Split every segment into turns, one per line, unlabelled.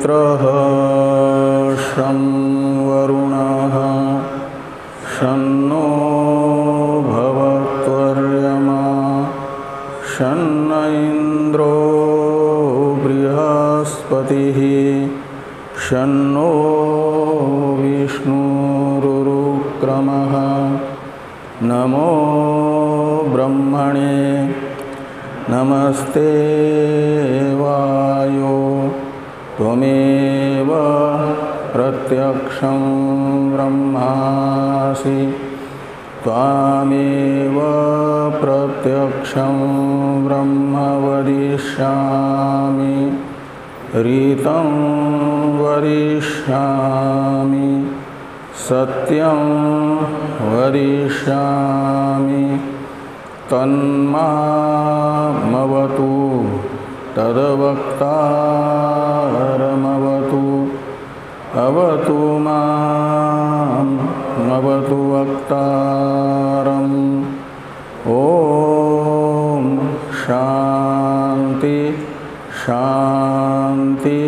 मित्रः शं वरुणः शन्नो भवत्वर्यमा शन्न इन्द्रो बृहस्पतिः शन्नो विष्णुरुक्रमः नमो ब्रह्मणे नमस्ते वायो त्वमेव प्रत्यक्षं ब्रह्मासि त्वामेव प्रत्यक्षं ब्रह्म वदिष्यामि ऋतं वदिष्यामि सत्यं वदिष्यामि तन्मामवतु तद्वक्तारमवतु अवतु मामवतु वक्तारम् ॐ शान्ति शान्ति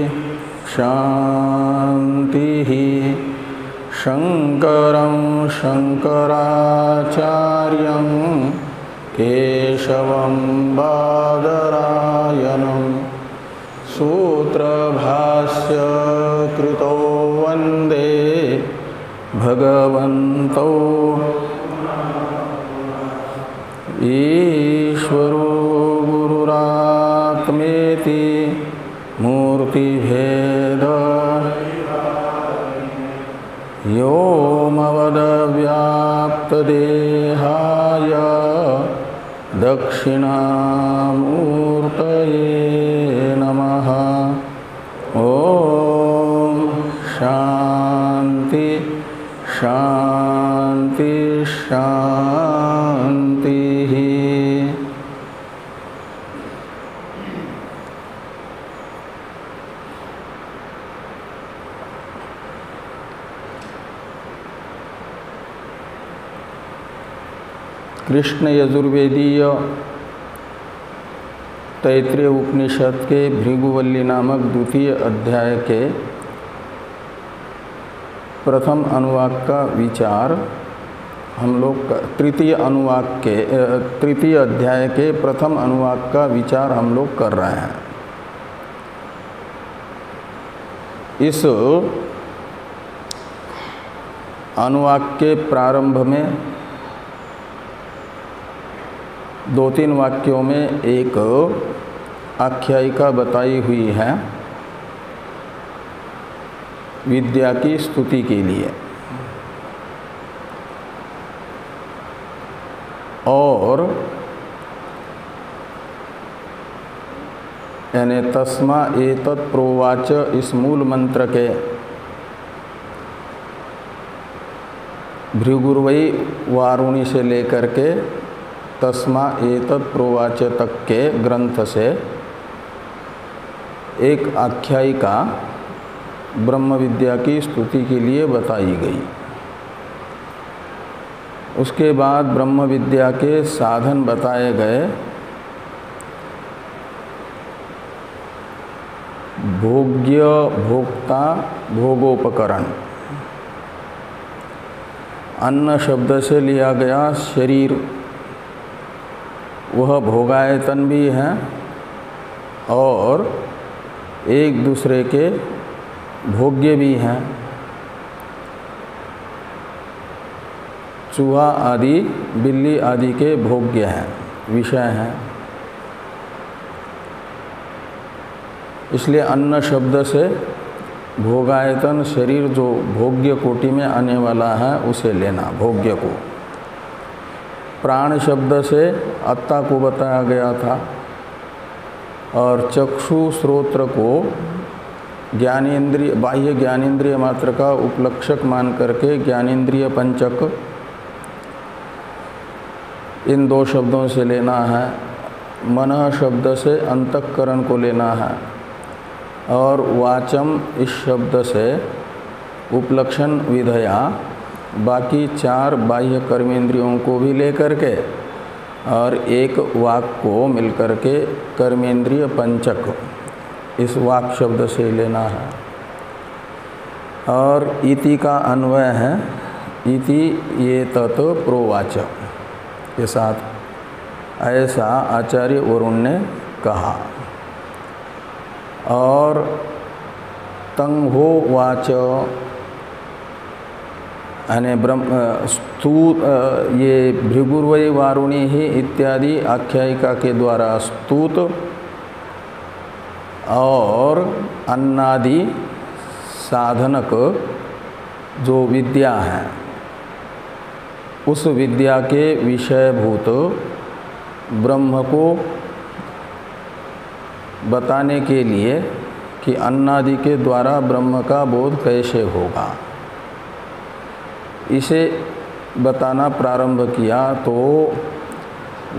शान्तिः शङ्करं शङ्कराचार्यं केशवं बादरायणं सूत्रभाष्य कृतो वन्दे भगवन्तौ ईश्वरो गुरुरात्मेति मूर्तिभेद व्योमवद्व्याप्तदेहाय दक्षिणामूर्तये नमः। ॐ शान्ति शान्ति शान्तिः। कृष्ण यजुर्वेदीय तैत्रीय उपनिषद के भृगुवल्ली नामक द्वितीय अध्याय के प्रथम अनुवाक का विचार हम लोग तृतीय अध्याय के प्रथम अनुवाक का विचार हम लोग कर रहे हैं। इस अनुवाक के प्रारंभ में 2-3 वाक्यों में एक आख्यायिका बताई हुई है विद्या की स्तुति के लिए, और यानी तस्मा एतत् प्रोवाच इस मूल मंत्र के भृगुर्वै वारुणी से लेकर के तस्मा एतत् प्रोवाच तक के ग्रंथ से एक आख्यायिका ब्रह्म विद्या की स्तुति के लिए बताई गई। उसके बाद ब्रह्म विद्या के साधन बताए गए। भोग्य, भोक्ता, भोगोपकरण। अन्न शब्द से लिया गया शरीर, वह भोगायतन भी हैं और एक दूसरे के भोग्य भी हैं। चूहा आदि, बिल्ली आदि के भोग्य हैं, विषय हैं। इसलिए अन्न शब्द से भोगायतन शरीर जो भोग्य कोटि में आने वाला है उसे लेना, भोग्य को। प्राण शब्द से आत्मा को बताया गया था, और चक्षु श्रोत्र को ज्ञानेन्द्रिय, बाह्य ज्ञानेन्द्रिय मात्र का उपलक्षक मान करके ज्ञानेन्द्रिय पंचक, इन 2 शब्दों से लेना है। मन शब्द से अंतःकरण को लेना है, और वाचम इस शब्द से उपलक्षण विधया बाकी 4 बाह्य कर्मेंद्रियों को भी लेकर के और एक वाक को मिलकर के कर्मेंद्रिय पंचक, इस वाक शब्द से लेना है। और इति का अन्वय है इति ये तत् प्रोवाच के साथ, ऐसा आचार्य वरुण ने कहा। और तंहो वाच यानी ये भृगुर्वै वारुणी ही इत्यादि आख्यायिका के द्वारा स्तुत और अन्नादि साधनक जो विद्या है उस विद्या के विषयभूत ब्रह्म को बताने के लिए कि अन्नादि के द्वारा ब्रह्म का बोध कैसे होगा, इसे बताना प्रारंभ किया तो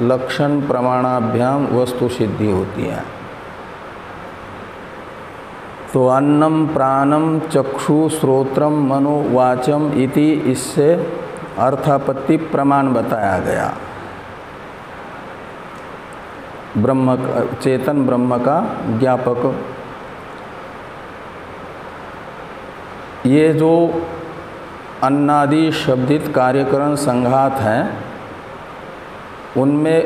लक्षण प्रमाणाभ्याम वस्तु सिद्धि होती है। तो अन्नम प्राणम चक्षु श्रोत्रम मनो वाचम इति, इससे अर्थापत्ति प्रमाण बताया गया। ब्रह्म चेतन ब्रह्म का ज्ञापक। ये जो अन्नादि शब्दित कार्यकरण संघात हैं उनमें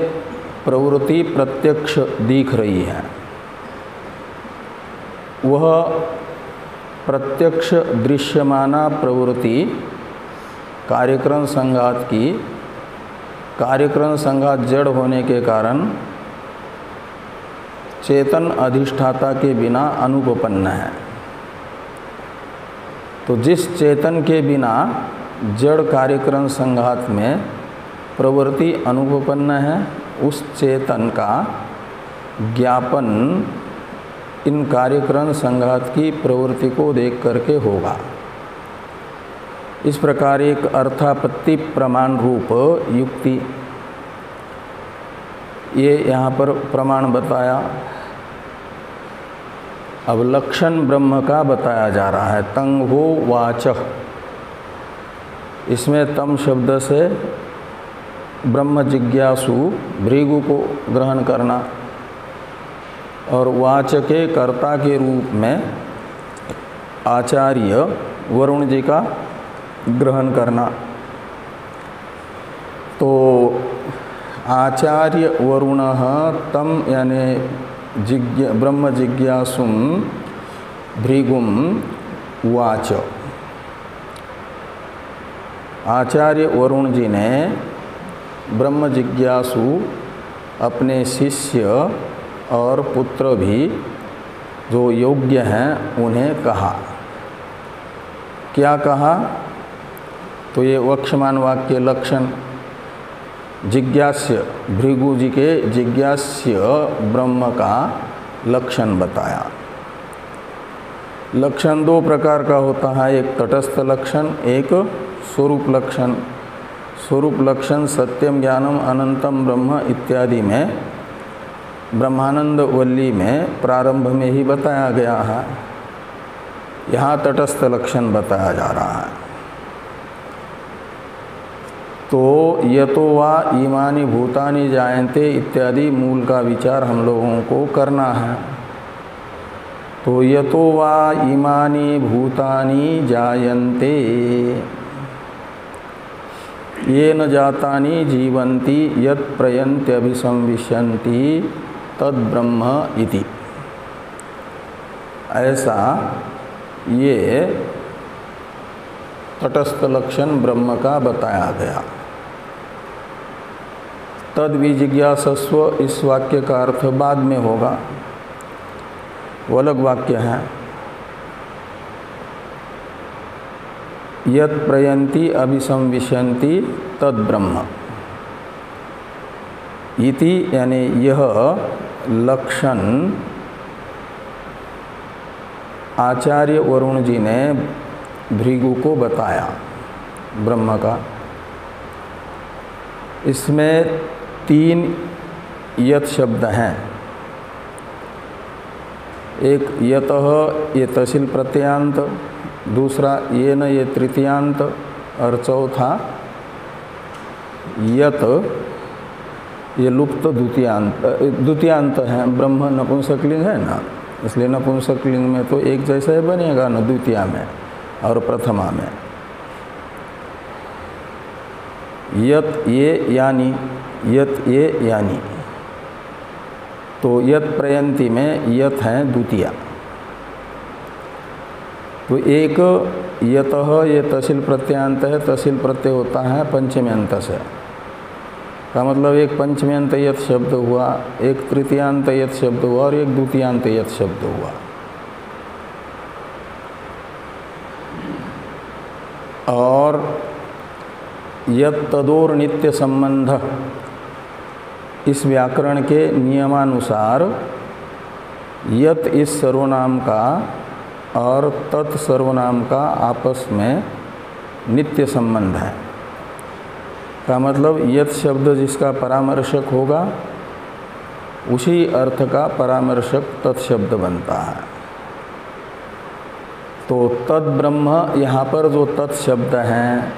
प्रवृत्ति प्रत्यक्ष दिख रही है। वह प्रत्यक्ष दृश्यमाना प्रवृत्ति कार्यकरण संघात की, कार्यकरण संघात जड़ होने के कारण चेतन अधिष्ठाता के बिना अनुपपन्न है। तो जिस चेतन के बिना जड़ कार्यकरण संघात में प्रवृत्ति अनुपपन्न है, उस चेतन का ज्ञापन इन कार्यकरण संघात की प्रवृत्ति को देख करके होगा। इस प्रकार एक अर्थापत्ति प्रमाण रूप युक्ति ये यहाँ पर प्रमाण बताया। अब लक्षण ब्रह्म का बताया जा रहा है। तंहो वाच, इसमें तम शब्द से ब्रह्म जिज्ञासु भृगु को ग्रहण करना और वाच के कर्ता के रूप में आचार्य वरुण जी का ग्रहण करना। तो आचार्य वरुण तम यानी ब्रह्म जिज्ञासुम भृगुम वाच। आचार्य वरुण जी ने ब्रह्म जिज्ञासु अपने शिष्य और पुत्र भी जो योग्य हैं उन्हें कहा। क्या कहा? तो ये वक्षमान वाक्य लक्षण जिज्ञास्य, भृगु जी के जिज्ञास्य ब्रह्म का लक्षण बताया। लक्षण दो प्रकार का होता है, एक तटस्थ लक्षण, एक स्वरूप लक्षण। स्वरूप लक्षण सत्यम ज्ञानम अनंतम ब्रह्म इत्यादि में ब्रह्मानंद वल्ली में प्रारंभ में ही बताया गया है। यहाँ तटस्थ लक्षण बताया जा रहा है। तो यतो वा इमानि भूतानि जायन्ते इत्यादि मूल का विचार हम लोगों को करना है। तो यतो वा इमानि भूतानि जायन्ते ये न जातानि जीवन्ति यत् प्रयन्त्यभिसंविशन्ति तद ब्रह्म इति। ऐसा ये तटस्थ लक्षण ब्रह्म का बताया गया। तद विजिज्ञासस्व, इस वाक्य का अर्थ बाद में होगा, वो अलग वाक्य है। यत् प्रयन्ति अभिसंविशन्ति तद ब्रह्म इति, यानी यह लक्षण आचार्य वरुण जी ने भृगु को बताया ब्रह्म का। इसमें तीन यत् शब्द हैं। एक यतः ये तहसील प्रत्ययांत, दूसरा ये न ये तृतीयांत, और चौथा यत ये लुप्त द्वितीयांत है। ब्रह्म नपुंसकलिंग है ना, इसलिए नपुंसकलिंग में तो एक जैसा ही बनेगा न द्वितीया में। और प्रथमा में। यत ये यानी, यत ये यानी, तो यत प्रयंती में यत है द्वितीया। तो एक यतः ये तहसील प्रत्ययांत है, तहसील प्रत्यय होता है पंचमी अंत से, का मतलब एक पंचमी अंत यत शब्द हुआ, एक तृतीयांत यत शब्द हुआ और एक द्वितीयांत यत शब्द हुआ। और यत तदोर नित्य संबंध, इस व्याकरण के नियमानुसार यत इस सर्वनाम का और तत् सर्वनाम का आपस में नित्य संबंध है, का मतलब यत शब्द जिसका परामर्शक होगा उसी अर्थ का परामर्शक तत्शब्द बनता है। तो तद ब्रह्म यहाँ पर जो तत्शब्द हैं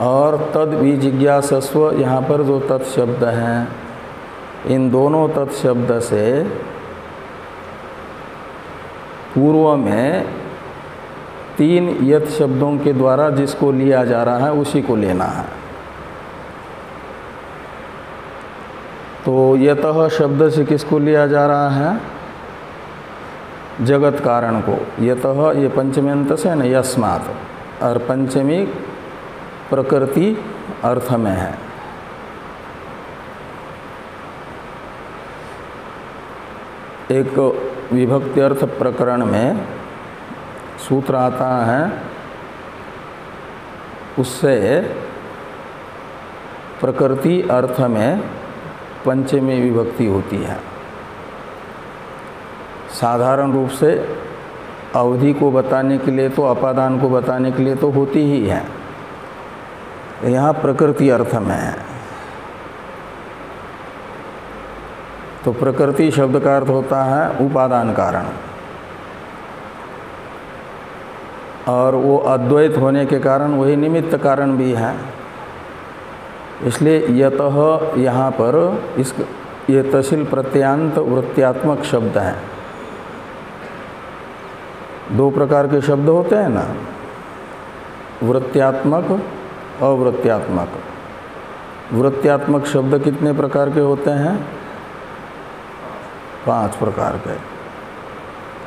और तद विजिज्ञासस्व यहाँ पर जो तत्शब्द हैं, इन दोनों तत्शब्द से पूर्व में तीन यत शब्दों के द्वारा जिसको लिया जा रहा है उसी को लेना है। तो यतः शब्द से किसको लिया जा रहा है? जगत कारण को। यतः ये पंचमी अंत से है ना, यस्मात्, और पंचमी प्रकृति अर्थ में है। एक विभक्ति अर्थ प्रकरण में सूत्र आता है, उससे प्रकृति अर्थ में पंचमी विभक्ति होती है। साधारण रूप से अवधि को बताने के लिए तो, अपादान को बताने के लिए तो होती ही है, यहाँ प्रकृति अर्थ में है। तो प्रकृति शब्द का अर्थ होता है उपादान कारण, और वो अद्वैत होने के कारण वही निमित्त कारण भी है। इसलिए यतः यहाँ पर ये तहसील प्रत्यांत वृत्त्यात्मक शब्द है। दो प्रकार के शब्द होते हैं ना, वृत्त्यात्मक, अवृत्त्यात्मक। वृत्त्यात्मक शब्द कितने प्रकार के होते हैं? 5 प्रकार के।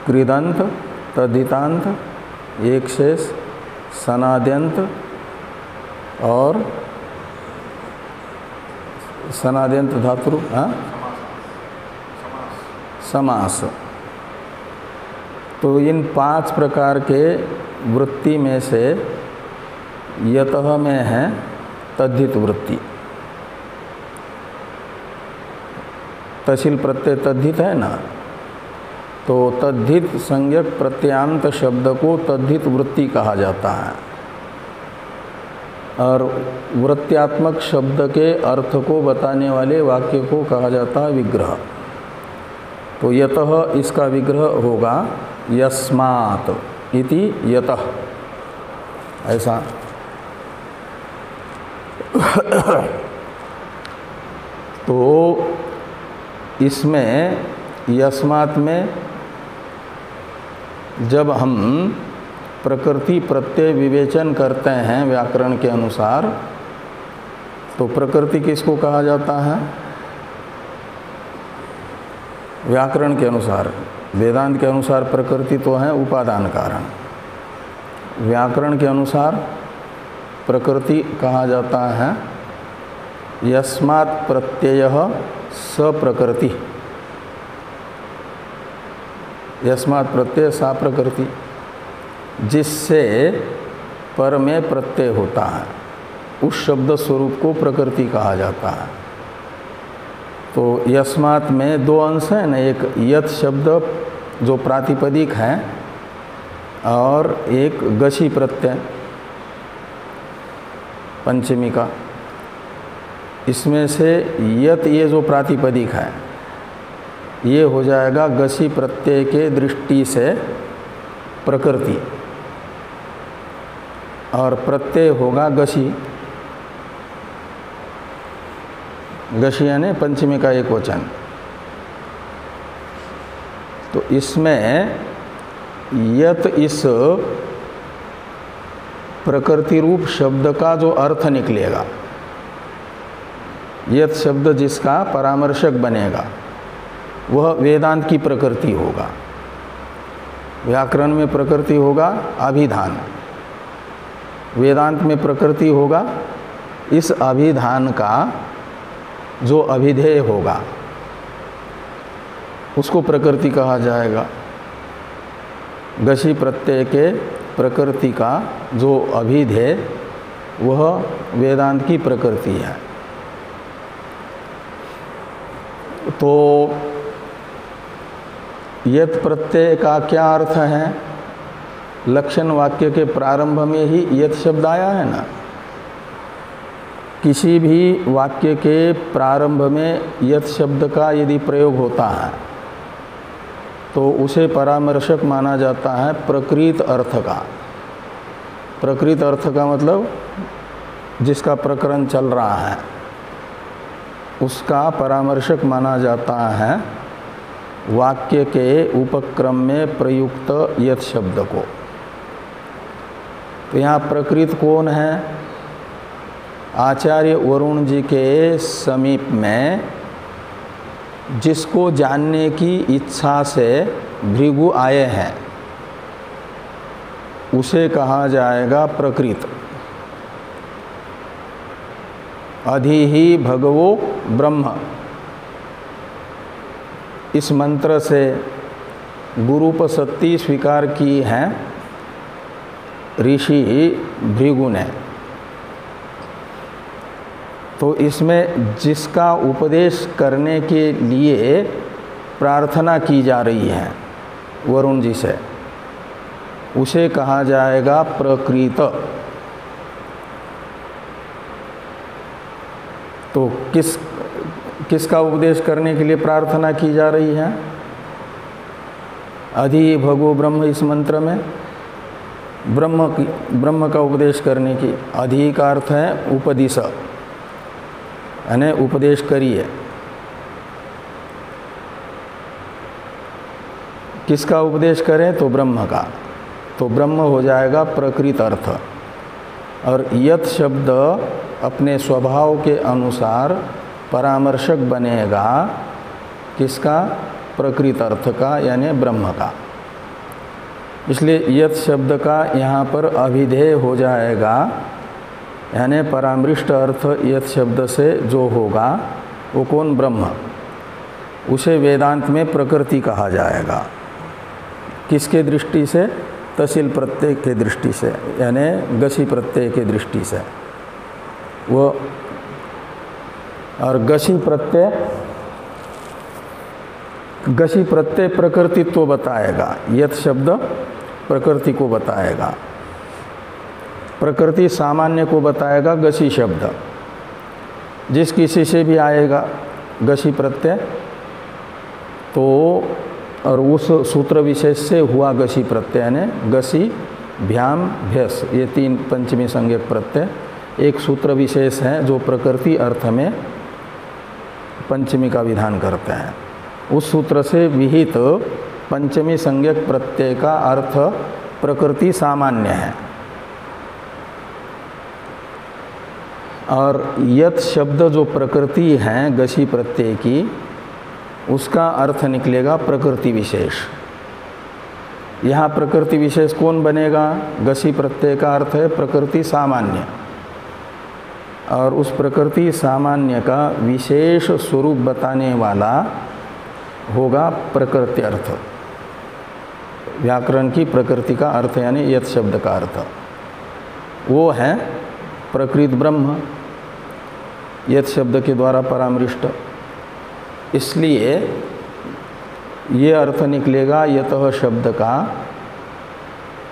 कृदंत, तद्धितांत, एक शेष, सनाद्यंत और सनाद्यंत धातु, समास। तो इन 5 प्रकार के वृत्ति में से यतः में है तद्धित वृत्ति। तहसील प्रत्यय तद्धित है ना, तो तद्धित संज्ञक प्रत्यांत शब्द को तद्धित वृत्ति कहा जाता है, और वृत्त्यात्मक शब्द के अर्थ को बताने वाले वाक्य को कहा जाता है विग्रह। तो यतः इसका विग्रह होगा यस्मात् इति यतः, ऐसा। तो इसमें यस्मात् में जब हम प्रकृति प्रत्यय विवेचन करते हैं व्याकरण के अनुसार, तो प्रकृति किसको कहा जाता है? व्याकरण के अनुसार, वेदांत के अनुसार प्रकृति तो है उपादान कारण। व्याकरण के अनुसार प्रकृति कहा जाता है यस्मात् प्रत्ययः सप्रकृति, यस्मात् प्रत्यय सा प्रकृति, जिससे पर में प्रत्यय होता है, उस शब्द स्वरूप को प्रकृति कहा जाता है। तो यस्मात् में 2 अंश हैं ना, एक यत शब्द जो प्रातिपदिक है और एक गशी प्रत्यय पंचमी का। इसमें से यत ये जो प्रातिपदिक है ये हो जाएगा गशी प्रत्यय के दृष्टि से प्रकृति, और प्रत्यय होगा गशी। गशी यानी पंचमी का एक वचन। तो इसमें यत इस प्रकृति रूप शब्द का जो अर्थ निकलेगा, यत शब्द जिसका परामर्शक बनेगा, वह वेदांत की प्रकृति होगा। व्याकरण में प्रकृति होगा अभिधान, वेदांत में प्रकृति होगा इस अभिधान का जो अभिधेय होगा उसको प्रकृति कहा जाएगा। गशी प्रत्यय के प्रकृति का जो अभिधेय वह वेदांत की प्रकृति है। तो यत प्रत्यय का क्या अर्थ है? लक्षण वाक्य के प्रारंभ में ही यत शब्द आया है ना। किसी भी वाक्य के प्रारंभ में यत शब्द का यदि प्रयोग होता है तो उसे परामर्शक माना जाता है प्रकृत अर्थ का। प्रकृत अर्थ का मतलब जिसका प्रकरण चल रहा है उसका परामर्शक माना जाता है वाक्य के उपक्रम में प्रयुक्त यत शब्द को। तो यहाँ प्रकृत कौन है? आचार्य वरुण जी के समीप में जिसको जानने की इच्छा से भृगु आए हैं उसे कहा जाएगा प्रकृत। अधिहि भगवो ब्रह्म, इस मंत्र से गुरुपसत्ति स्वीकार की है ऋषि भृगु ने। तो इसमें जिसका उपदेश करने के लिए प्रार्थना की जा रही है वरुण जी से उसे कहा जाएगा प्रकृत। तो किसका उपदेश करने के लिए प्रार्थना की जा रही है? अधि भगो ब्रह्म, इस मंत्र में ब्रह्म का उपदेश करने की। अधि का अर्थ है उपदिश, यानी उपदेश करिए। किसका उपदेश करें? तो ब्रह्म का। तो ब्रह्म हो जाएगा प्रकृत अर्थ। और यत शब्द अपने स्वभाव के अनुसार परामर्शक बनेगा किसका? प्रकृत अर्थ का, यानी ब्रह्म का। इसलिए यत शब्द का यहाँ पर अभिधेय हो जाएगा, यानी परामृष्ट अर्थ यत शब्द से जो होगा वो कौन? ब्रह्म। उसे वेदांत में प्रकृति कहा जाएगा। किसके दृष्टि से? तसिल प्रत्यय के दृष्टि से, यानी गसी प्रत्यय के दृष्टि से। वो और गसी प्रत्यय प्रकृतित्व बताएगा, यत शब्द प्रकृति को बताएगा, प्रकृति सामान्य को बताएगा गसी शब्द। जिस किसी से भी आएगा गसी प्रत्यय तो और उस सूत्र विशेष से हुआ गसी प्रत्यय, यानी गसी भ्याम भ्यस, ये तीन पंचमी संज्ञक प्रत्यय एक सूत्र विशेष है जो प्रकृति अर्थ में पंचमी का विधान करते हैं। उस सूत्र से विहित पंचमी संज्ञक प्रत्यय का अर्थ प्रकृति सामान्य है। और यत शब्द जो प्रकृति है गसी प्रत्यय की, उसका अर्थ निकलेगा प्रकृति विशेष। यहाँ प्रकृति विशेष कौन बनेगा? गसी प्रत्यय का अर्थ है प्रकृति सामान्य, और उस प्रकृति सामान्य का विशेष स्वरूप बताने वाला होगा प्रकृति अर्थ। व्याकरण की प्रकृति का अर्थ यानी यत शब्द का अर्थ वो है प्रकृत ब्रह्म, यत शब्द के द्वारा परामृष्ट। इसलिए ये अर्थ निकलेगा यतः शब्द का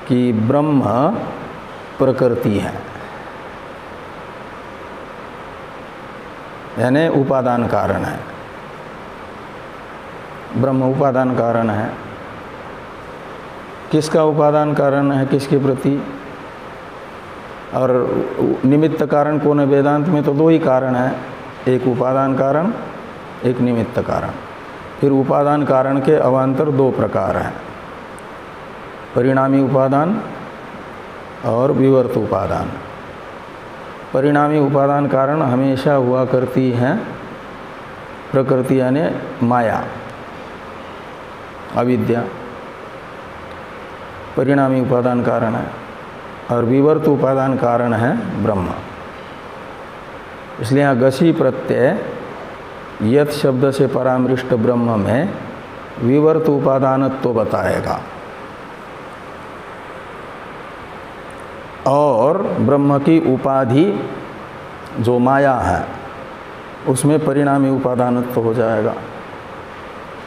कि ब्रह्म प्रकृति है, यानी उपादान कारण है। ब्रह्म उपादान कारण है। किसका उपादान कारण है? किसके प्रति? और निमित्त कारण कौन है? वेदांत में तो दो ही कारण है, एक उपादान कारण, एक निमित्त कारण। फिर उपादान कारण के अवान्तर दो प्रकार हैं, परिणामी उपादान और विवर्त उपादान। परिणामी उपादान कारण हमेशा हुआ करती है प्रकृति यानी माया, अविद्या परिणामी उपादान कारण है, और विवर्त उपादान कारण है ब्रह्म। इसलिए यहाँ गसी प्रत्यय यत शब्द से परामृष्ट ब्रह्म में विवर्त उपादानत्व बताएगा, और ब्रह्म की उपाधि जो माया है उसमें परिणामी उपादानत्व हो जाएगा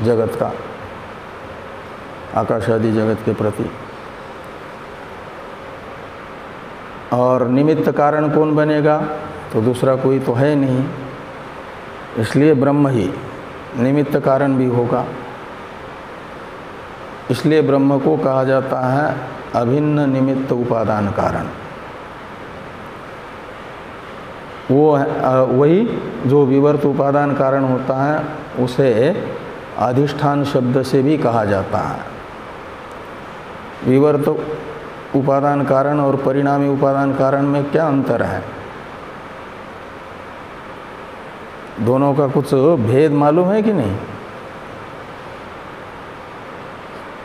जगत का, आकाश आदि जगत के प्रति। और निमित्त कारण कौन बनेगा? तो दूसरा कोई तो है नहीं, इसलिए ब्रह्म ही निमित्त कारण भी होगा। इसलिए ब्रह्म को कहा जाता है अभिन्न निमित्त उपादान कारण। वो वही जो विवर्त उपादान कारण होता है उसे अधिष्ठान शब्द से भी कहा जाता है। विवर्त उपादान कारण और परिणामी उपादान कारण में क्या अंतर है? दोनों का कुछ भेद मालूम है कि नहीं?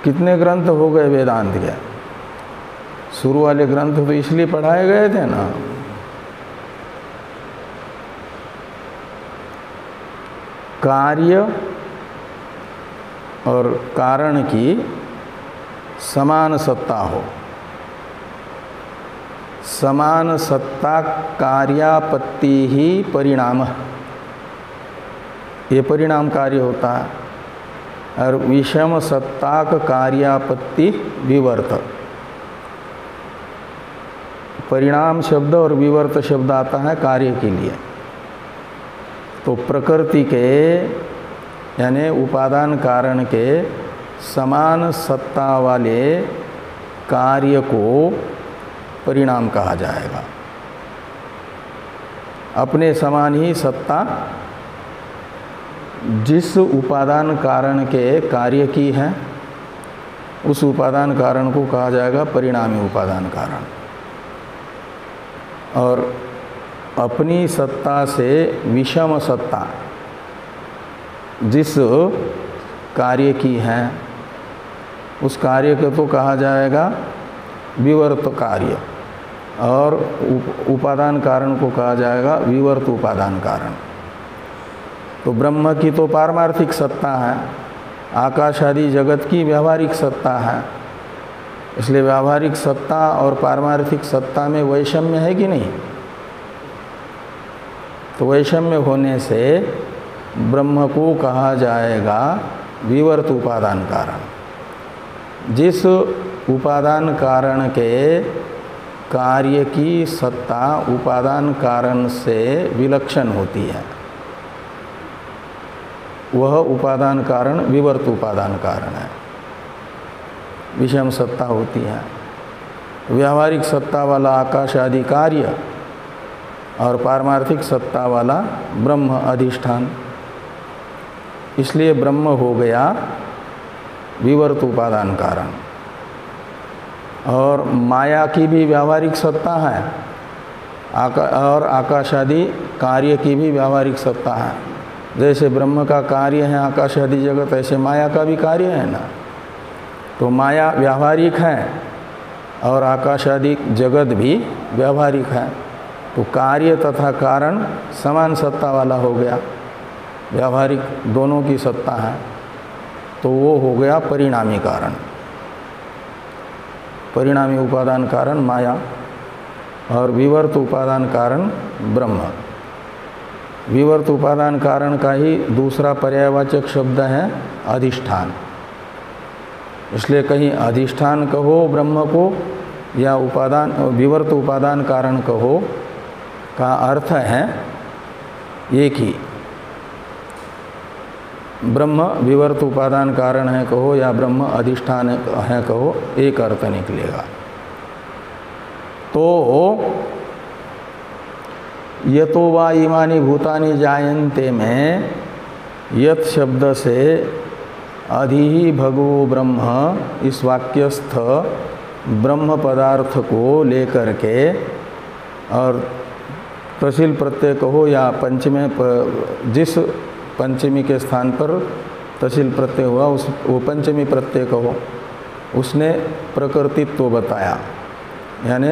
कितने ग्रंथ हो गए वेदांत के? शुरू वाले ग्रंथ तो इसलिए पढ़ाए गए थे ना, कार्य और कारण की समान सत्ता हो, समान सत्ता कार्यापत्ति ही परिणाम, ये परिणाम कार्य होता है, और विषम सत्ताक कार्यापत्ति विवर्त। परिणाम शब्द और विवर्त शब्द आता है कार्य के लिए। तो प्रकृति के यानी उपादान कारण के समान सत्ता वाले कार्य को परिणाम कहा जाएगा। अपने समान ही सत्ता जिस उपादान कारण के कार्य की है उस उपादान कारण को कहा जाएगा परिणामी उपादान कारण। और अपनी सत्ता से विषम सत्ता जिस कार्य की है उस कार्य को तो कहा जाएगा विवर्त कार्य, और उपादान कारण को कहा जाएगा विवर्त उपादान कारण। तो ब्रह्म की तो पारमार्थिक सत्ता है, आकाश आदि जगत की व्यावहारिक सत्ता है। इसलिए व्यावहारिक सत्ता और पारमार्थिक सत्ता में वैषम्य है कि नहीं? तो वैषम्य होने से ब्रह्म को कहा जाएगा विवर्त उपादान कारण। जिस उपादान कारण के कार्य की सत्ता उपादान कारण से विलक्षण होती है वह उपादान कारण विवर्त उपादान कारण है, विषम सत्ता होती है। व्यावहारिक सत्ता वाला आकाश आदि कार्य और पारमार्थिक सत्ता वाला ब्रह्म अधिष्ठान। इसलिए ब्रह्म हो गया विवर्त उपादान कारण। और माया की भी व्यावहारिक सत्ता है और आकाश आदि कार्य की भी व्यावहारिक सत्ता है। जैसे ब्रह्म का कार्य है आकाश आदि जगत, ऐसे माया का भी कार्य है ना। तो माया व्यावहारिक है और आकाश आदि जगत भी व्यावहारिक है। तो कार्य तथा कारण समान सत्ता वाला हो गया, व्यावहारिक दोनों की सत्ता है, तो वो हो गया परिणामी कारण। परिणामी उपादान कारण माया और विवर्त उपादान कारण ब्रह्म। विवर्त उपादान कारण का ही दूसरा पर्यायवाचक शब्द है अधिष्ठान। इसलिए कहीं अधिष्ठान कहो ब्रह्म को या उपादान विवर्त उपादान कारण कहो का अर्थ है एक ही। ब्रह्म विवर्त उपादान कारण है कहो या ब्रह्म अधिष्ठान है कहो, एक अर्थ निकलेगा। तो यतो वा इमानि भूतानि जायन्ते में यत शब्द से अधि भगवो ब्रह्म इस वाक्यस्थ ब्रह्म पदार्थ को लेकर के और तशील प्रत्यय कहो या पंचमी जिस पंचमी के स्थान पर तशील प्रत्यय हुआ उस वो पंचमी प्रत्यय कहो, उसने प्रकृतित्व बताया यानी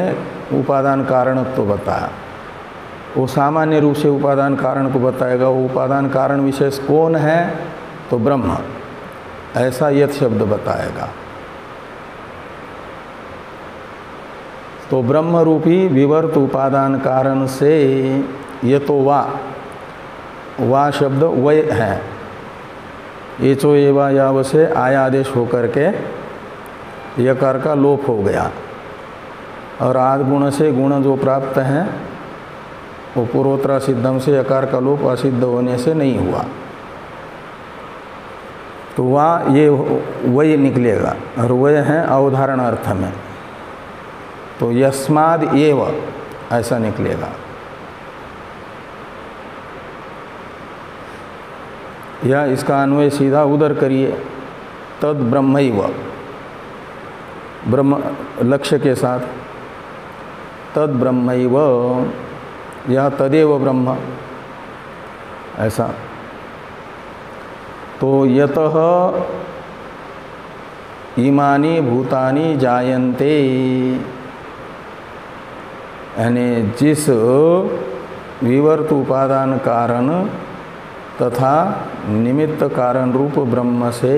उपादान कारणत्व बताया। वो सामान्य रूप से उपादान कारण को बताएगा। वो उपादान कारण विशेष कौन है तो ब्रह्म, ऐसा यत शब्द बताएगा। तो ब्रह्म रूपी विवर्त उपादान कारण से ये तो वा शब्द वय है, ये चो एवा याव से आया आदेश होकर के यकार का लोप हो गया और आदि गुण से गुण जो प्राप्त है वो पूर्वोत्तरा सिद्धम से यकार का लोप असिद्ध होने से नहीं हुआ, तो वह ये वही निकलेगा और वह है अवधारण अर्थ में, तो यस्माद एव ऐसा निकलेगा। या इसका अन्वय सीधा उधर करिए, तद ब्रह्मैव, ब्रह्म लक्ष्य के साथ, तद ब्रह्मैव या तदेव ब्रह्म ऐसा। तो यतः इमानि भूतानि जायन्ते, यानी जिस विवर्त उपादान कारण तथा निमित्त कारण रूप ब्रह्म से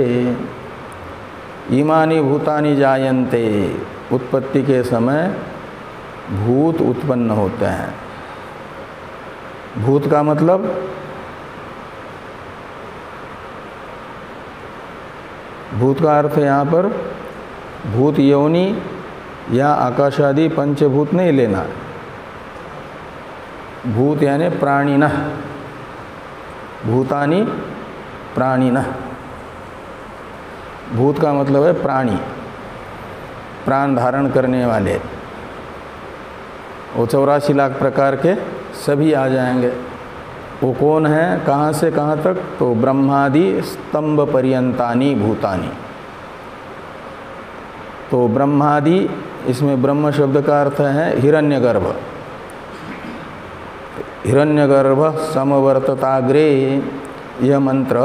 इमानि भूतानि जायन्ते, उत्पत्ति के समय भूत उत्पन्न होते हैं। भूत का मतलब भूत का अर्थ यहाँ पर भूत योनि या आकाश आदि पंचभूत नहीं लेना। भूत यानी प्राणिनः, भूतानि प्राणिनः। भूत का मतलब है प्राणी, प्राण धारण करने वाले। वो 84 लाख प्रकार के सभी आ जाएंगे। वो कौन है, कहाँ से कहाँ तक, तो ब्रह्मादि स्तंभ पर्यंतानि भूतानि। तो ब्रह्मादि, इसमें ब्रह्म शब्द का अर्थ है हिरण्यगर्भ। हिरण्यगर्भ समवर्तताग्रे, यह मंत्र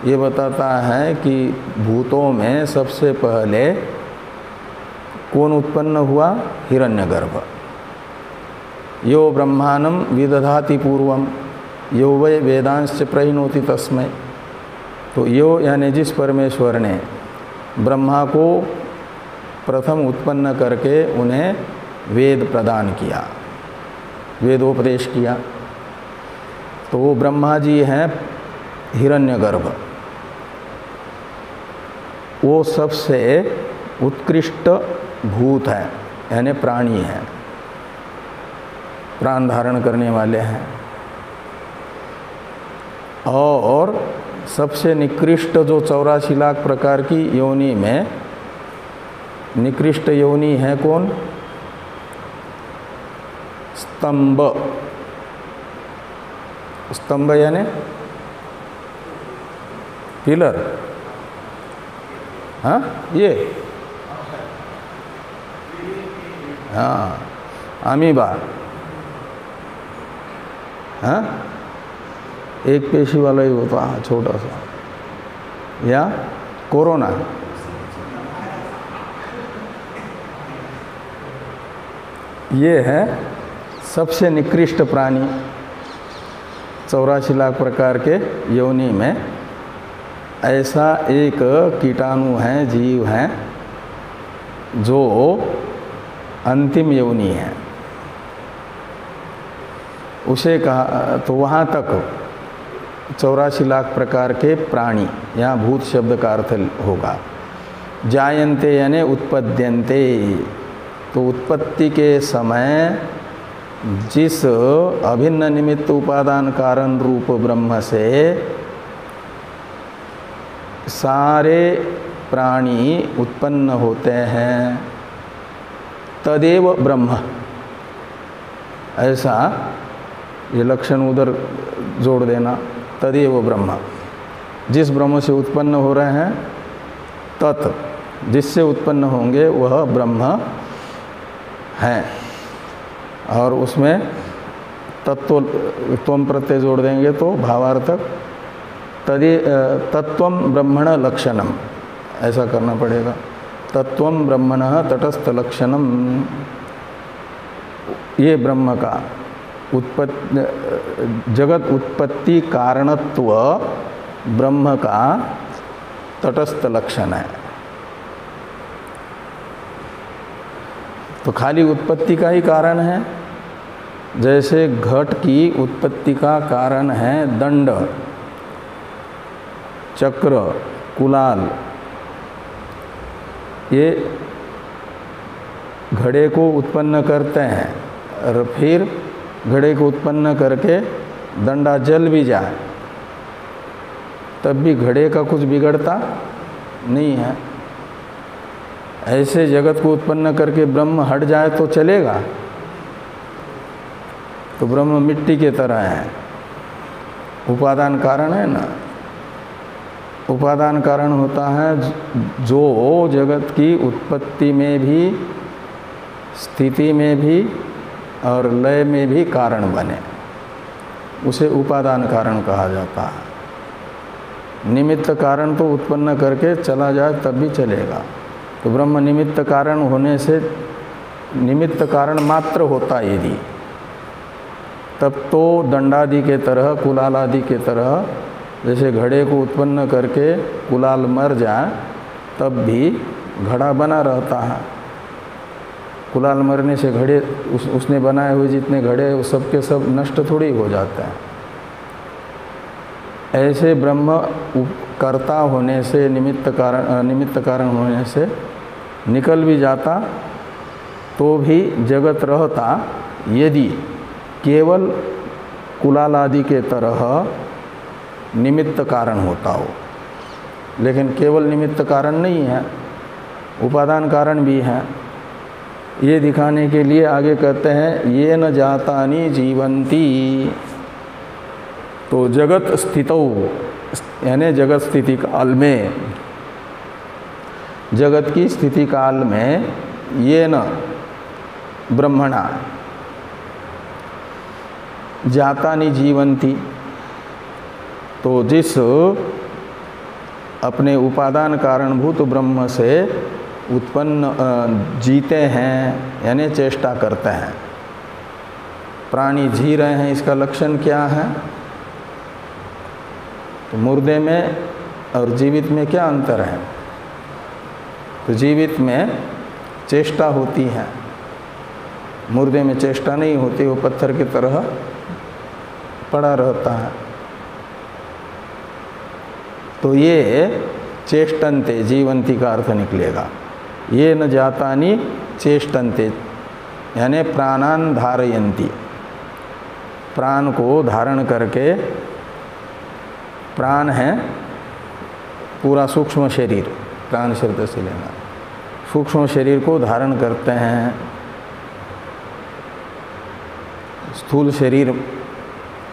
ये बताता है कि भूतों में सबसे पहले कौन उत्पन्न हुआ, हिरण्यगर्भ। यो ब्रह्मांडं विदधाति पूर्वम यो वै वेदांश्च प्रहिणोति तस्मै। तो यो यानी जिस परमेश्वर ने ब्रह्मा को प्रथम उत्पन्न करके उन्हें वेद प्रदान किया, वेदोपदेश किया, तो वो ब्रह्मा जी हैं हिरण्यगर्भ। वो सबसे उत्कृष्ट भूत है यानी प्राणी है, प्राण धारण करने वाले हैं। और सबसे निकृष्ट जो 84 लाख प्रकार की योनि में निकृष्ट योनि है कौन, स्तंभ। स्तंभ यानी पिलर, हाँ ये, हाँ अमीबा, हाँ एक पेशी वाला ही होता है छोटा सा, या कोरोना। ये है सबसे निकृष्ट प्राणी। 84 लाख प्रकार के योनि में ऐसा एक कीटाणु है, जीव है, जो अंतिम योनि है। उसे कहा, तो वहाँ तक 84 लाख प्रकार के प्राणी, यहाँ भूत शब्द का अर्थ होगा। जायन्ते यानी उत्पद्यन्ते, तो उत्पत्ति के समय जिस अभिन्न निमित्त उपादान कारण रूप ब्रह्म से सारे प्राणी उत्पन्न होते हैं, तदेव ब्रह्म। ऐसा ये लक्षण उधर जोड़ देना, तदेव ब्रह्म। जिस ब्रह्म से उत्पन्न हो रहे हैं तत् जिससे उत्पन्न होंगे वह ब्रह्म है। और उसमें तत्व त्वम प्रत्यय जोड़ देंगे तो भावार्थक तत्वम ब्रह्मण लक्षणम, ऐसा करना पड़ेगा। तत्वम ब्रह्मण तटस्थ लक्षणम, ये ब्रह्म का जगत उत्पत्ति कारणत्व ब्रह्म का तटस्थ लक्षण है। तो खाली उत्पत्ति का ही कारण है। जैसे घट की उत्पत्ति का कारण है दंड, चक्र, कुलाल, ये घड़े को उत्पन्न करते हैं और फिर घड़े को उत्पन्न करके दंडा जल भी जाए तब भी घड़े का कुछ बिगड़ता नहीं है। ऐसे जगत को उत्पन्न करके ब्रह्म हट जाए तो चलेगा? तो ब्रह्म मिट्टी के तरह है, उपादान कारण है ना। उपादान कारण होता है जो जगत की उत्पत्ति में भी, स्थिति में भी और लय में भी कारण बने, उसे उपादान कारण कहा जाता है। निमित्त कारण तो उत्पन्न करके चला जाए तब भी चलेगा। तो ब्रह्म निमित्त कारण होने से, निमित्त कारण मात्र होता यदि, तब तो दंडादि के तरह, कुलाल आदि के तरह, जैसे घड़े को उत्पन्न करके कुलाल मर जाए तब भी घड़ा बना रहता है। कुलाल मरने से घड़े उसने बनाए हुए जितने घड़े वो सब के सब नष्ट थोड़ी हो जाते हैं। ऐसे ब्रह्म कर्ता होने से, निमित्त कारण होने से निकल भी जाता तो भी जगत रहता यदि केवल कुलाल आदि के तरह निमित्त कारण होता हो। लेकिन केवल निमित्त कारण नहीं है, उपादान कारण भी है। ये दिखाने के लिए आगे कहते हैं ये न जातानि जीवंती। तो जगत स्थितौ यानी जगत स्थिति काल में, जगत की स्थिति काल में ये न ब्रह्मणा जातानि जीवंती, तो जिस अपने उपादान कारणभूत ब्रह्म से उत्पन्न जीते हैं यानी चेष्टा करते हैं। प्राणी जी रहे हैं, इसका लक्षण क्या है? तो मुर्दे में और जीवित में क्या अंतर है? तो जीवित में चेष्टा होती है, मुर्दे में चेष्टा नहीं होती, वो पत्थर की तरह पड़ा रहता है। तो ये चेष्टन्ते, जीवंती का अर्थ निकलेगा। ये न जातानि चेष्टन्ते यानी प्राणान धारयन्ति, प्राण को धारण करके, प्राण है पूरा सूक्ष्म शरीर, प्राण शब्द से लेना, सूक्ष्म शरीर को धारण करते हैं। स्थूल शरीर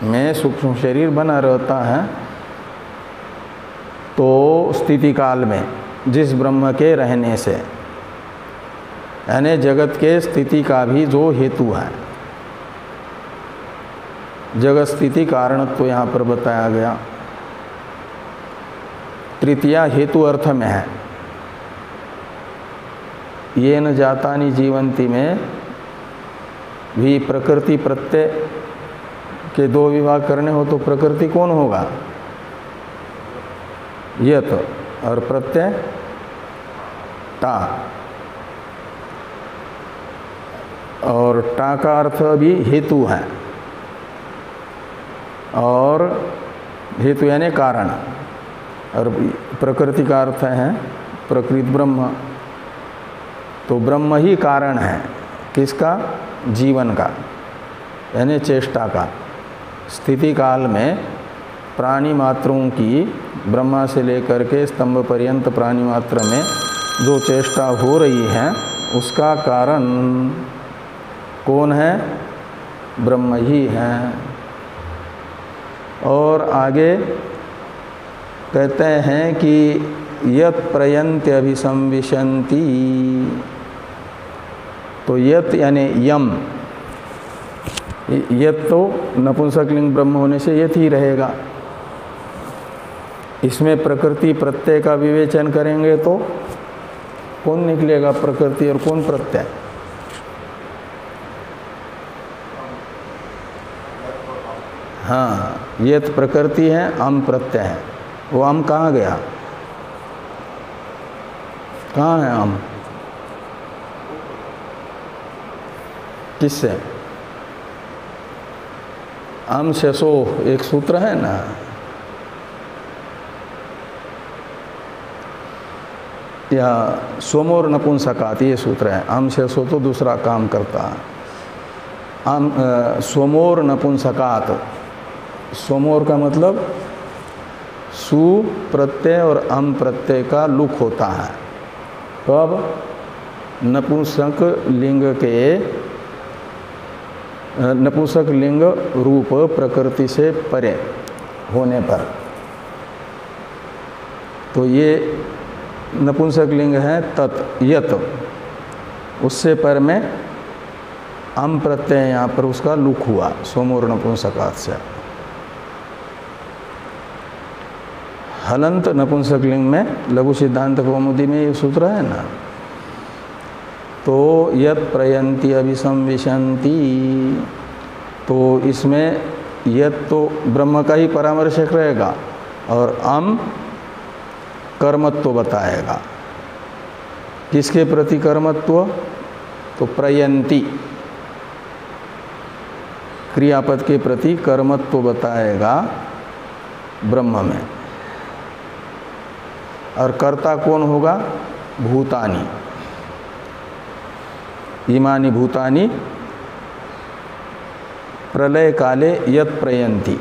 में सूक्ष्म शरीर बना रहता है। तो स्थिति काल में जिस ब्रह्म के रहने से, यानी जगत के स्थिति का भी जो हेतु है, जगत स्थिति कारणत्व तो यहाँ पर बताया गया। तृतीया हेतु अर्थ में है। ये न जातानि जीवंती में भी प्रकृति प्रत्यय के दो विभाग करने हो तो प्रकृति कौन होगा? यत, और प्रत्यय टा, और टा का अर्थ भी हेतु है, और हेतु यानी कारण, और प्रकृति का अर्थ है प्रकृत ब्रह्म। तो ब्रह्म ही कारण है किसका? जीवन का, यानी चेष्टा का। स्थिति काल में प्राणी मात्रों की, ब्रह्मा से लेकर के स्तंभ पर्यंत प्राणी मात्र में जो चेष्टा हो रही है उसका कारण कौन है? ब्रह्म ही है। और आगे कहते हैं कि यत प्रयन्त्य अभिसंविशन्ति, तो यत यानी यम, यत तो नपुंसकलिंग ब्रह्म होने से यत ही रहेगा। इसमें प्रकृति प्रत्यय का विवेचन करेंगे तो कौन निकलेगा, प्रकृति और कौन प्रत्यय? हाँ, यत प्रकृति है, अम प्रत्यय है। वो अम कहाँ गया? कहाँ है अम? किससे? अम शेषो एक सूत्र है ना, या सोमोर नपुंसकात, ये सूत्र है। अम शेषो तो दूसरा काम करता है। अम सोमोर नपुंसकात, सोमोर का मतलब सु प्रत्यय और अम प्रत्यय का लुक होता है। तो अब नपुंसक लिंग के नपुंसक लिंग रूप प्रकृति से परे होने पर, तो ये नपुंसक लिंग है तत् यत, उससे पर में अम प्रत्यय यहाँ पर उसका लुक हुआ सोमोर नपुंसकात से। हलंत नपुंसक लिंग में लघु सिद्धांत कौमुदी में ये सूत्र है ना, तो यत प्रयन्ति अभिसंविशन्ति, तो इसमें यत तो ब्रह्म का ही परामर्शक रहेगा और अम कर्मत्व बताएगा। किसके प्रति कर्मत्व? तो प्रयन्ति क्रियापद के प्रति कर्मत्व बताएगा ब्रह्म में। और कर्ता कौन होगा? भूतानि, इमानि भूतानि प्रलय काले यत प्रयन्ति।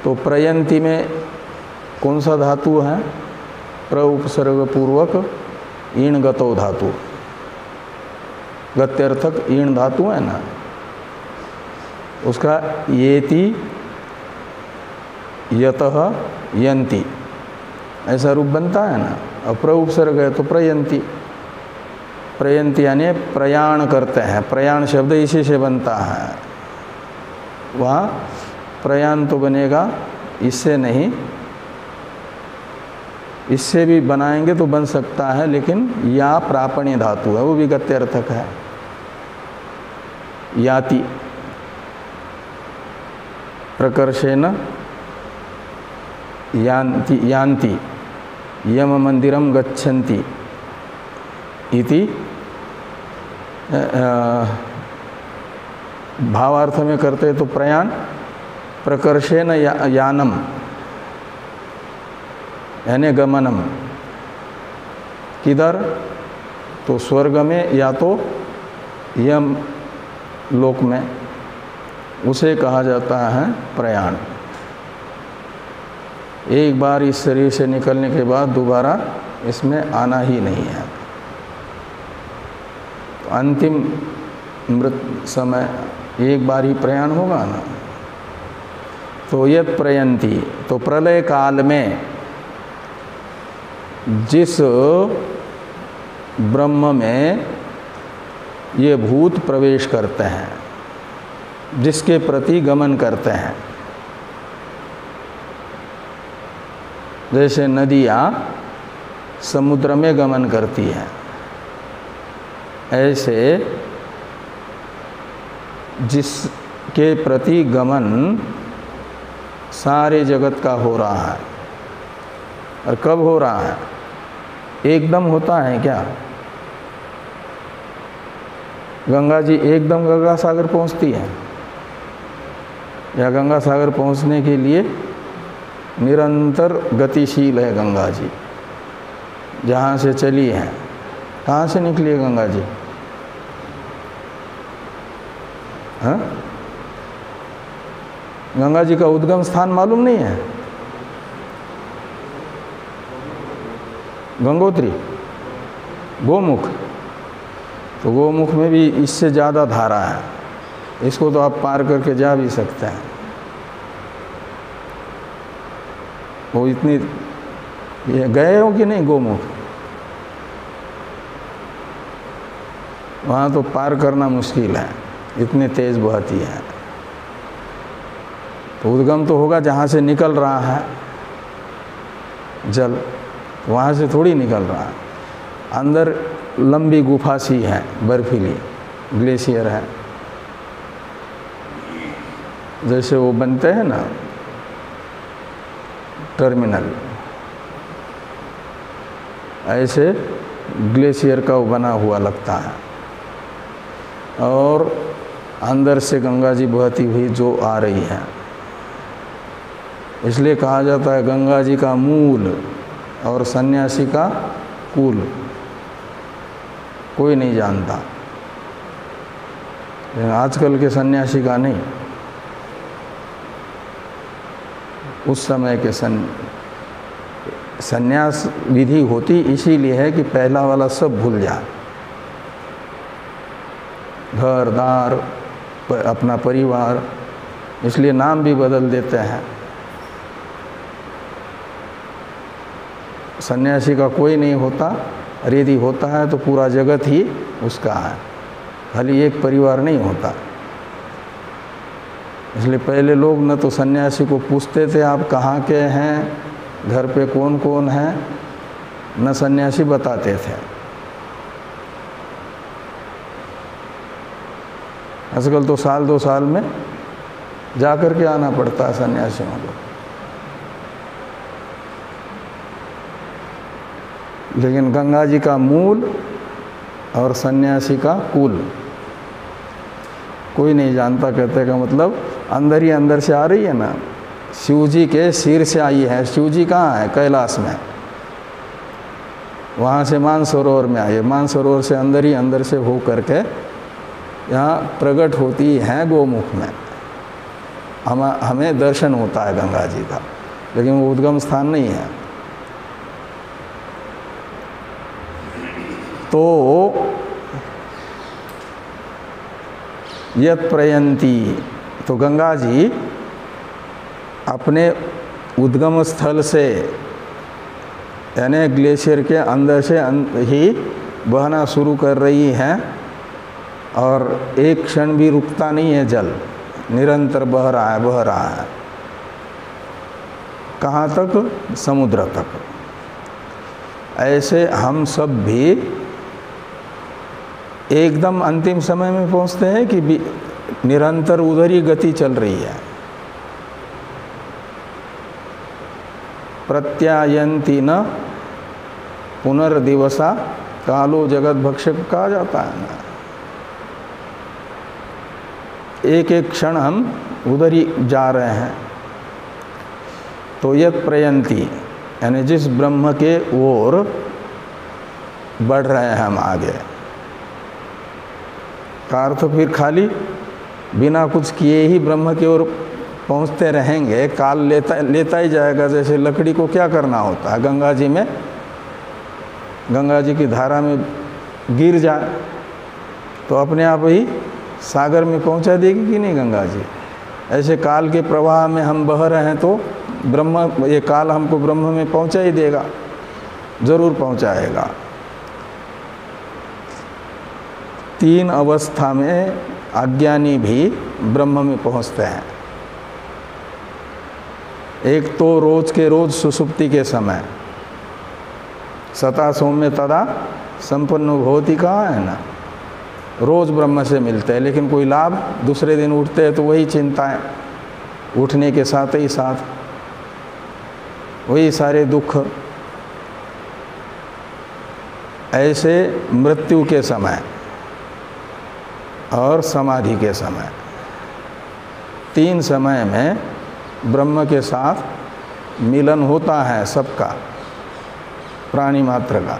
तो प्रयन्ति में कौन सा धातु है? प्र उपसर्ग पूर्वक ईण गतो धातु, गत्यर्थक ईण धातु है ना, उसका येति यतः यन्ति ऐसा रूप बनता है ना। और प्र उपसर्ग है तो प्रयन्ति, प्रयन्ति यानी प्रयाण करते हैं। प्रयाण शब्द इसी से बनता है, वहाँ प्रयाण तो बनेगा, इससे नहीं, इससे भी बनाएंगे तो बन सकता है, लेकिन या प्रापण्य धातु है, वो भी गत्यर्थक है। याति प्रकर्षेण यान्ति, यान्ति यम मंदिरम गच्छन्ति इति भावार्थ में करते तो प्रयाण, प्रकर्षेण यानम यानी गमनम, किधर? तो स्वर्ग में या तो यम लोक में, उसे कहा जाता है प्रयाण। एक बार इस शरीर से निकलने के बाद दोबारा इसमें आना ही नहीं है। तो अंतिम मृत समय एक बार ही प्रयाण होगा ना। तो यत प्रयन्ति, तो प्रलय काल में जिस ब्रह्म में ये भूत प्रवेश करते हैं, जिसके प्रति गमन करते हैं, जैसे नदियाँ समुद्र में गमन करती हैं, ऐसे जिसके प्रति गमन सारे जगत का हो रहा है। और कब हो रहा है? एकदम होता है क्या? गंगा जी एकदम गंगा सागर पहुंचती है, या गंगा सागर पहुंचने के लिए निरंतर गतिशील है गंगा जी, जहाँ से चली है। कहाँ से निकली है गंगा जी? हाँ, गंगा जी का उद्गम स्थान मालूम नहीं है? गंगोत्री, गोमुख। तो गोमुख में भी इससे ज़्यादा धारा है, इसको तो आप पार करके जा भी सकते हैं। वो इतनी, ये गए हो कि नहीं गोमुख? वहाँ तो पार करना मुश्किल है, इतनी तेज बहती है। तो उद्गम तो होगा जहाँ से निकल रहा है जल, वहाँ से थोड़ी निकल रहा है। अंदर लंबी गुफा सी है, बर्फीली, ग्लेशियर है। जैसे वो बनते हैं ना टर्मिनल, ऐसे ग्लेशियर का वो बना हुआ लगता है। और अंदर से गंगा जी बहती हुई जो आ रही है, इसलिए कहा जाता है गंगा जी का मूल और सन्यासी का कुल कोई नहीं जानता। लेकिन आजकल के सन्यासी का नहीं, उस समय के सन्यास विधि होती इसीलिए है कि पहला वाला सब भूल जाए, घर दार अपना परिवार, इसलिए नाम भी बदल देते हैं। सन्यासी का कोई नहीं होता, और यदि होता है तो पूरा जगत ही उसका है, खाली एक परिवार नहीं होता। इसलिए पहले लोग न तो सन्यासी को पूछते थे आप कहाँ के हैं, घर पे कौन कौन है, न सन्यासी बताते थे। आजकल तो साल 2 साल में जा कर के आना पड़ता है सन्यासियों को। लेकिन गंगा जी का मूल और सन्यासी का कुल कोई नहीं जानता। कहते का मतलब अंदर ही अंदर से आ रही है ना, शिव जी के सिर से आई है। शिव जी कहाँ है? कैलाश में, वहाँ से मानसरोवर में आई है। मानसरोवर से अंदर ही अंदर से हो करके यहाँ प्रकट होती है गोमुख में। हमें दर्शन होता है गंगा जी का, लेकिन वो उद्गम स्थान नहीं है। तो यत प्रयंती, तो गंगा जी अपने उद्गम स्थल से यानी ग्लेशियर के अंदर से ही बहना शुरू कर रही है, और एक क्षण भी रुकता नहीं है जल, निरंतर बह रहा है। कहाँ तक? समुद्र तक। ऐसे हम सब भी एकदम अंतिम समय में पहुँचते हैं कि निरंतर उधर ही गति चल रही है। प्रत्यायंती न पुनर्दिवसा कालो जगत भक्षक कहा जाता है ना। एक एक क्षण हम उधर ही जा रहे हैं। तो यत प्रयंती यानी जिस ब्रह्म के ओर बढ़ रहे हैं हम आगे, का अर्थ फिर खाली बिना कुछ किए ही ब्रह्म की ओर पहुँचते रहेंगे, काल लेता ही जाएगा। जैसे लकड़ी को क्या करना होता है, गंगा जी में, गंगा जी की धारा में गिर जाए तो अपने आप ही सागर में पहुँचा देगी कि नहीं गंगा जी। ऐसे काल के प्रवाह में हम बह रहे हैं तो ब्रह्म, ये काल हमको ब्रह्म में पहुँचा ही देगा, जरूर पहुँचाएगा। 3 अवस्था में अज्ञानी भी ब्रह्म में पहुँचते हैं। एक तो रोज के रोज सुषुप्ति के समय सता सौम्य तदा संपन्न भवति कहा है ना, रोज ब्रह्म से मिलते हैं, लेकिन कोई लाभ, दूसरे दिन उठते हैं तो वही चिंताएं, उठने के साथ ही साथ वही सारे दुख। ऐसे मृत्यु के समय और समाधि के समय, 3 समय में ब्रह्म के साथ मिलन होता है सबका, प्राणी मात्र का।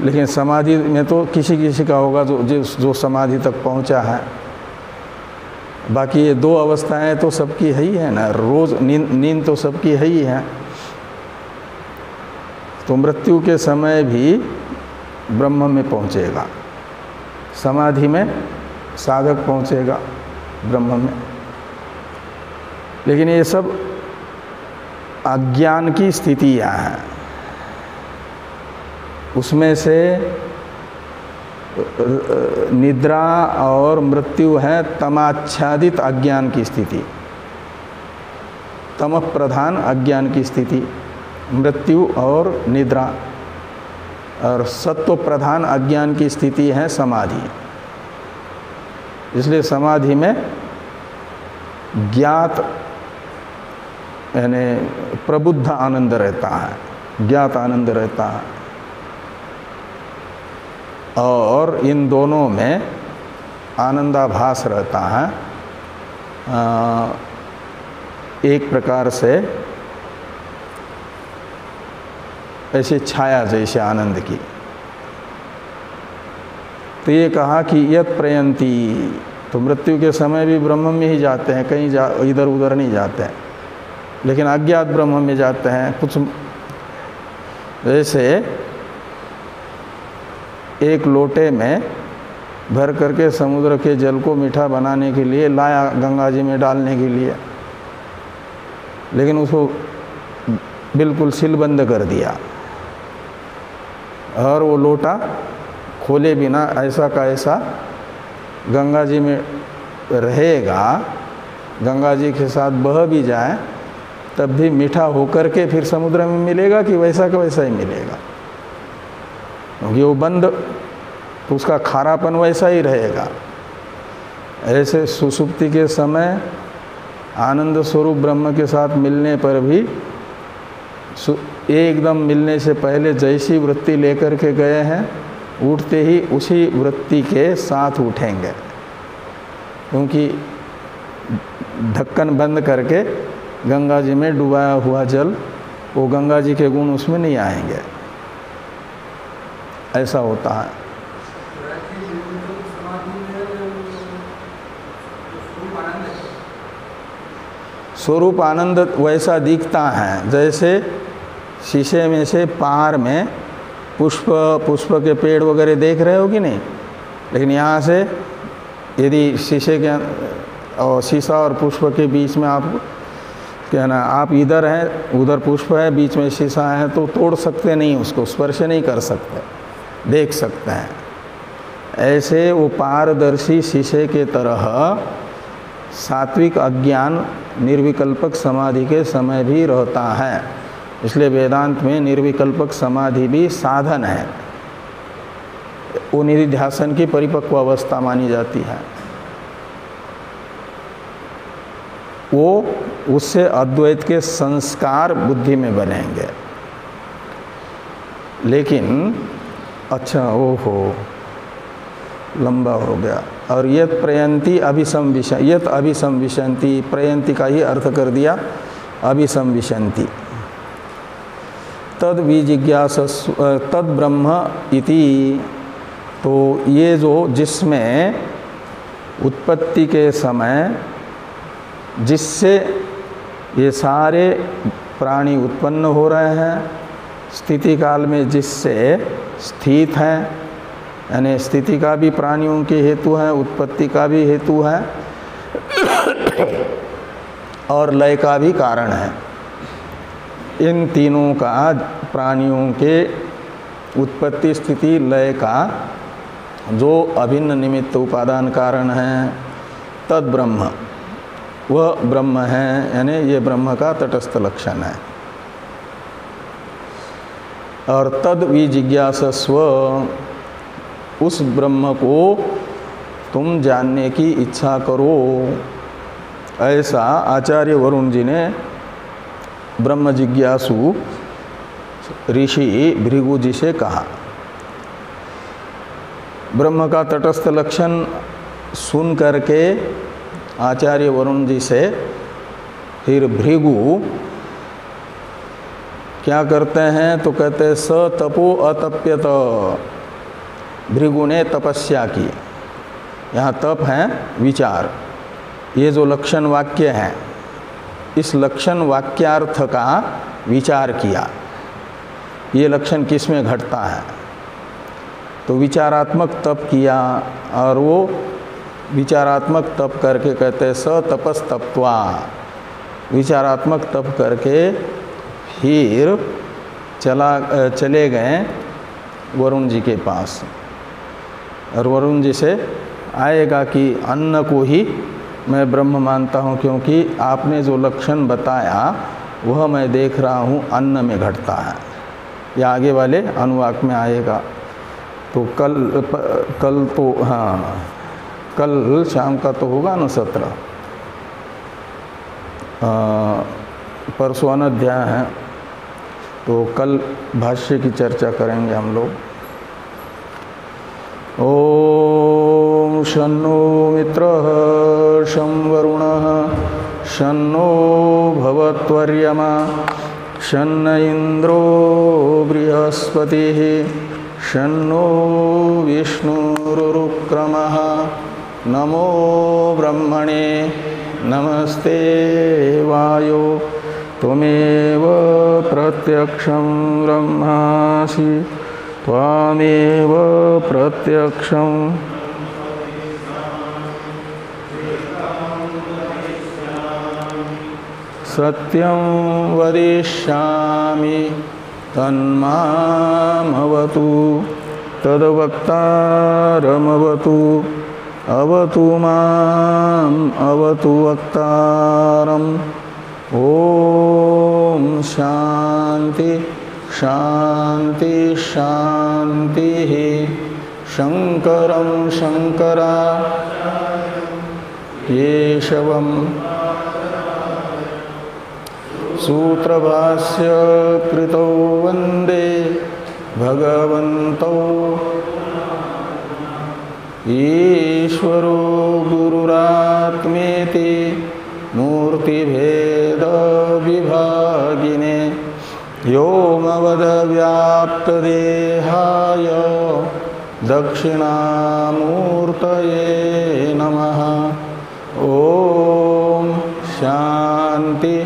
लेकिन समाधि में तो किसी किसी का होगा जो समाधि तक पहुंचा है। बाकी ये 2 अवस्थाएं तो सबकी है ही है ना, रोज नींद तो सबकी है ही है। तो मृत्यु के समय भी ब्रह्म में पहुंचेगा, समाधि में साधक पहुंचेगा ब्रह्म में। लेकिन ये सब अज्ञान की स्थितियाँ हैं, उसमें से निद्रा और मृत्यु है तमाच्छादित अज्ञान की स्थिति, तम प्रधान अज्ञान की स्थिति मृत्यु और निद्रा, और सत्व प्रधान अज्ञान की स्थिति है समाधि। इसलिए समाधि में ज्ञात यानी प्रबुद्ध आनंद रहता है, ज्ञात आनंद रहता है, और इन दोनों में आनंदाभास रहता है, एक प्रकार से ऐसे छाया जैसे आनंद की। तो ये कहा कि यत प्रयंती, तो मृत्यु के समय भी ब्रह्म में ही जाते हैं, कहीं इधर उधर नहीं जाते हैं, लेकिन अज्ञात ब्रह्म में जाते हैं। कुछ जैसे एक लोटे में भर करके समुद्र के जल को मीठा बनाने के लिए लाया गंगा जी में डालने के लिए, लेकिन उसको बिल्कुल सीलबंद कर दिया और वो लोटा खोले बिना ऐसा का ऐसा गंगा जी में रहेगा, गंगा जी के साथ बह भी जाए तब भी मीठा होकर के फिर समुद्र में मिलेगा कि वैसा का वैसा ही मिलेगा, क्योंकि वो बंद, तो उसका खारापन वैसा ही रहेगा। ऐसे सुसुप्ति के समय आनंद स्वरूप ब्रह्म के साथ मिलने पर भी एकदम मिलने से पहले जैसी वृत्ति लेकर के गए हैं, उठते ही उसी वृत्ति के साथ उठेंगे, क्योंकि ढक्कन बंद करके गंगा जी में डुबाया हुआ जल, वो गंगा जी के गुण उसमें नहीं आएंगे, ऐसा होता है। स्वरूप आनंद वैसा दिखता है जैसे शीशे में से पार में पुष्प के पेड़ वगैरह देख रहे हो कि नहीं, लेकिन यहाँ से यदि शीशे के और शीशा और पुष्प के बीच में आप क्या ना, आप इधर हैं उधर पुष्प है, बीच में शीशा है, तो तोड़ सकते नहीं, उसको स्पर्श नहीं कर सकते, देख सकते हैं। ऐसे वो पारदर्शी शीशे के तरह सात्विक अज्ञान निर्विकल्पक समाधि के समय भी रहता है। इसलिए वेदांत में निर्विकल्पक समाधि भी साधन है, वो निधिध्यासन की परिपक्व अवस्था मानी जाती है। वो उससे अद्वैत के संस्कार बुद्धि में बनेंगे। लेकिन अच्छा ओहो लंबा हो गया। और यत प्रयंती अभिसंविशंति, यत अभिसंविशंति, प्रयंती का ही अर्थ कर दिया अभिसंविशंति। तद विजिज्ञासस्व तद ब्रह्म इति, तो ये जो जिसमें उत्पत्ति के समय जिससे ये सारे प्राणी उत्पन्न हो रहे हैं, स्थिति काल में जिससे स्थित हैं, यानी स्थिति का भी प्राणियों के हेतु है, उत्पत्ति का भी हेतु है और लय का भी कारण है। इन तीनों का प्राणियों के उत्पत्ति स्थिति लय का जो अभिन्न निमित्त उपादान कारण है, तद ब्रह्म, वह ब्रह्म है, यानी ये ब्रह्म का तटस्थ लक्षण है। और तद विजिज्ञासस्व, उस ब्रह्म को तुम जानने की इच्छा करो, ऐसा आचार्य वरुण जी ने ब्रह्म जिज्ञासु ऋषि भृगु जी से कहा। ब्रह्म का तटस्थ लक्षण सुन करके आचार्य वरुण जी से फिर भृगु क्या करते हैं, तो कहते हैं स तपो अतप्यत, भृगु ने तपस्या की। यहाँ तप है विचार, ये जो लक्षण वाक्य है, इस लक्षण वाक्यार्थ का विचार किया, ये लक्षण किस में घटता है, तो विचारात्मक तप किया। और वो विचारात्मक तप करके कहते हैं स तपस तप्त्वा, विचारात्मक तप करके फिर चले गए वरुण जी के पास, और वरुण जी से आएगा कि अन्न को ही मैं ब्रह्म मानता हूँ, क्योंकि आपने जो लक्षण बताया वह मैं देख रहा हूँ अन्न में घटता है। यह आगे वाले अनुवाक में आएगा। तो कल तो हाँ, कल शाम का तो होगा ना 17, परसों अनध्याय है, तो कल भाष्य की चर्चा करेंगे हम लोग। ओम शन्नो मित्रः शं वरुणः शन्नो भवत्वर्यमा शन्न इंद्रो बृहस्पतिः शन्नो विष्णुरुक्रमः। नमो ब्रह्मणे नमस्ते वायो त्वमेव प्रत्यक्षं ब्रह्मासि त्वामेव प्रत्यक्षं सत्यं वदिष्यामि तन्मामवतु तद्वक्तारमवतु अवतु माम् अवतु वक्तारम्। ओम शांति शांति शांति। शंकरं शंकरा केशवं सूत्रभाष्य कृतौ वंदे भगवन्तौ ईश्वरो गुरुरात्मेति मूर्तिभेद विभागिने व्योमवद्व्याप्तदेहाय दक्षिणामूर्तये नमः। ओम शांति